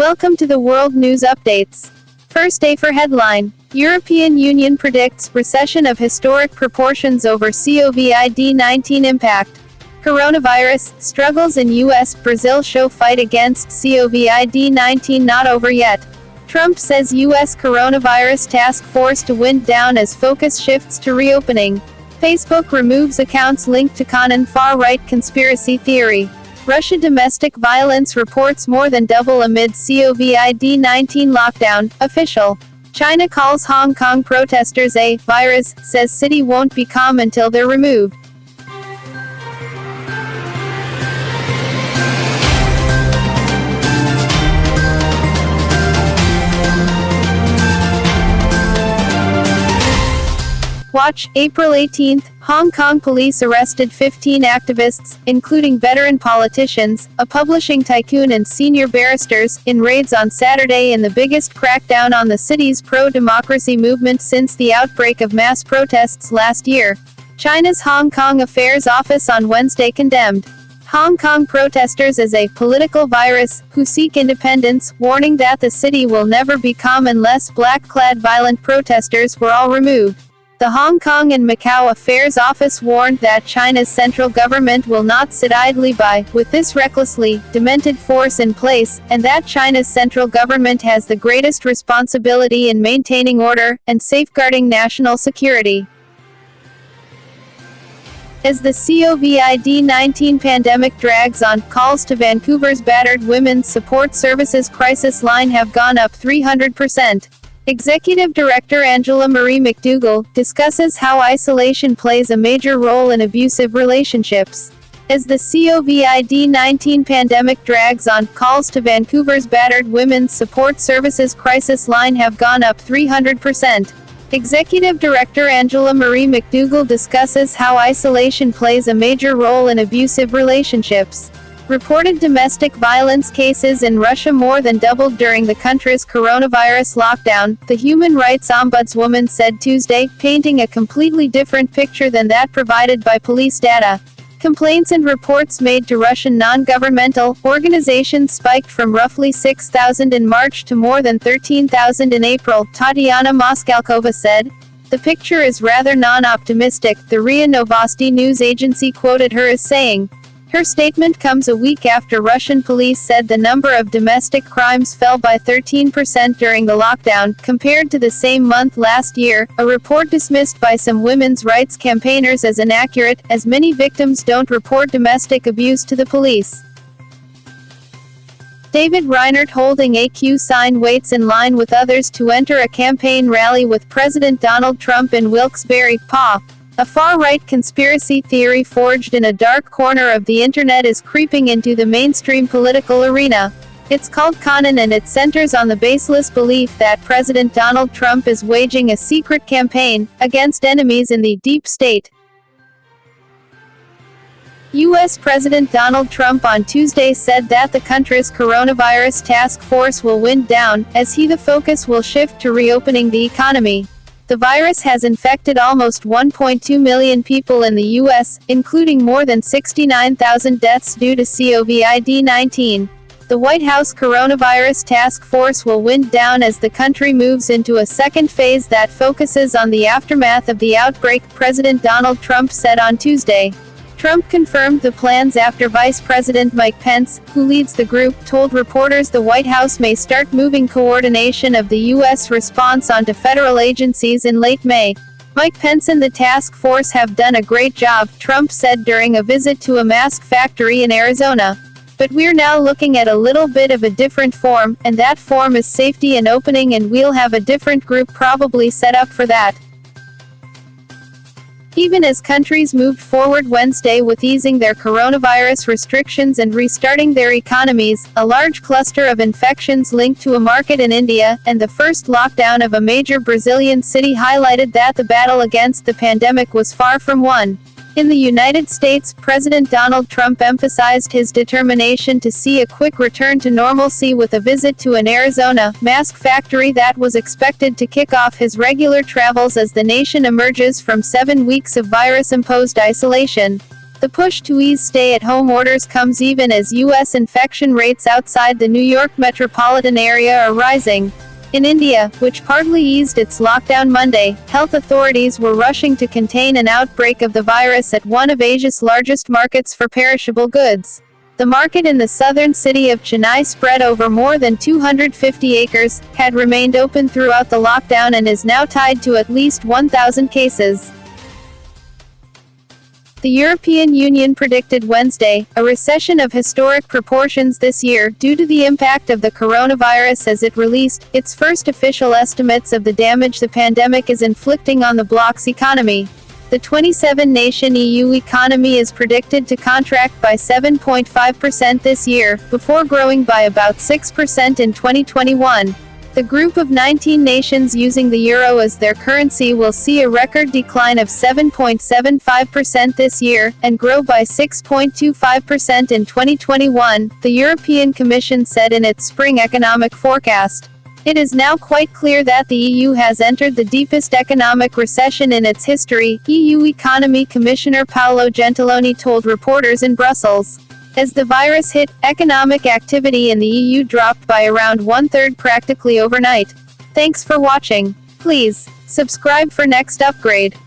Welcome to the World News Updates. First day for headline. European Union predicts recession of historic proportions over COVID-19 impact. Coronavirus struggles in U.S. Brazil show fight against COVID-19 not over yet. Trump says U.S. coronavirus task force to wind down as focus shifts to reopening. Facebook removes accounts linked to Conan far-right conspiracy theory. Russia domestic violence reports more than double amid COVID-19 lockdown. Official. China calls Hong Kong protesters a virus, says city won't be calm until they're removed. Watch, April 18, Hong Kong police arrested 15 activists, including veteran politicians, a publishing tycoon and senior barristers, in raids on Saturday in the biggest crackdown on the city's pro-democracy movement since the outbreak of mass protests last year. China's Hong Kong Affairs Office on Wednesday condemned Hong Kong protesters as a political virus who seek independence, warning that the city will never be calm unless black-clad violent protesters were all removed. The Hong Kong and Macau Affairs Office warned that China's central government will not sit idly by, with this recklessly demented force in place, and that China's central government has the greatest responsibility in maintaining order and safeguarding national security. As the COVID-19 pandemic drags on, calls to Vancouver's battered women's support services crisis line have gone up 300%. Executive Director Angela Marie McDougall discusses how isolation plays a major role in abusive relationships. As the COVID-19 pandemic drags on, calls to Vancouver's battered women's support services crisis line have gone up 300%. Executive Director Angela Marie McDougall discusses how isolation plays a major role in abusive relationships. Reported domestic violence cases in Russia more than doubled during the country's coronavirus lockdown, the human rights ombudswoman said Tuesday, painting a completely different picture than that provided by police data. Complaints and reports made to Russian non-governmental organizations spiked from roughly 6,000 in March to more than 13,000 in April, Tatiana Moskalkova said. The picture is rather non-optimistic, the RIA Novosti news agency quoted her as saying. Her statement comes a week after Russian police said the number of domestic crimes fell by 13% during the lockdown, compared to the same month last year, a report dismissed by some women's rights campaigners as inaccurate, as many victims don't report domestic abuse to the police. David Reinert holding a Q sign waits in line with others to enter a campaign rally with President Donald Trump in Wilkes-Barre, PA. A far-right conspiracy theory forged in a dark corner of the internet is creeping into the mainstream political arena. It's called Conan and it centers on the baseless belief that President Donald Trump is waging a secret campaign against enemies in the deep state. U.S. President Donald Trump on Tuesday said that the country's coronavirus task force will wind down, as the focus will shift to reopening the economy. The virus has infected almost 1.2 million people in the U.S., including more than 69,000 deaths due to COVID-19. The White House Coronavirus Task Force will wind down as the country moves into a second phase that focuses on the aftermath of the outbreak, President Donald Trump said on Tuesday. Trump confirmed the plans after Vice President Mike Pence, who leads the group, told reporters the White House may start moving coordination of the U.S. response onto federal agencies in late May. Mike Pence and the task force have done a great job, Trump said during a visit to a mask factory in Arizona. But we're now looking at a little bit of a different form, and that form is safety and opening, and we'll have a different group probably set up for that. Even as countries moved forward Wednesday with easing their coronavirus restrictions and restarting their economies, a large cluster of infections linked to a market in India, and the first lockdown of a major Brazilian city highlighted that the battle against the pandemic was far from won. In the United States, President Donald Trump emphasized his determination to see a quick return to normalcy with a visit to an Arizona mask factory that was expected to kick off his regular travels as the nation emerges from 7 weeks of virus-imposed isolation. The push to ease stay-at-home orders comes even as U.S. infection rates outside the New York metropolitan area are rising. In India, which partly eased its lockdown Monday, health authorities were rushing to contain an outbreak of the virus at one of Asia's largest markets for perishable goods. The market in the southern city of Chennai, spread over more than 250 acres, had remained open throughout the lockdown and is now tied to at least 1,000 cases. The European Union predicted Wednesday a recession of historic proportions this year due to the impact of the coronavirus as it released its first official estimates of the damage the pandemic is inflicting on the bloc's economy. The 27-nation EU economy is predicted to contract by 7.5% this year, before growing by about 6% in 2021. The group of 19 nations using the euro as their currency will see a record decline of 7.75% this year, and grow by 6.25% in 2021, the European Commission said in its spring economic forecast. It is now quite clear that the EU has entered the deepest economic recession in its history, EU Economy Commissioner Paolo Gentiloni told reporters in Brussels. As the virus hit, economic activity in the EU dropped by around one-third practically overnight. Thanks for watching. Please subscribe for next upgrade.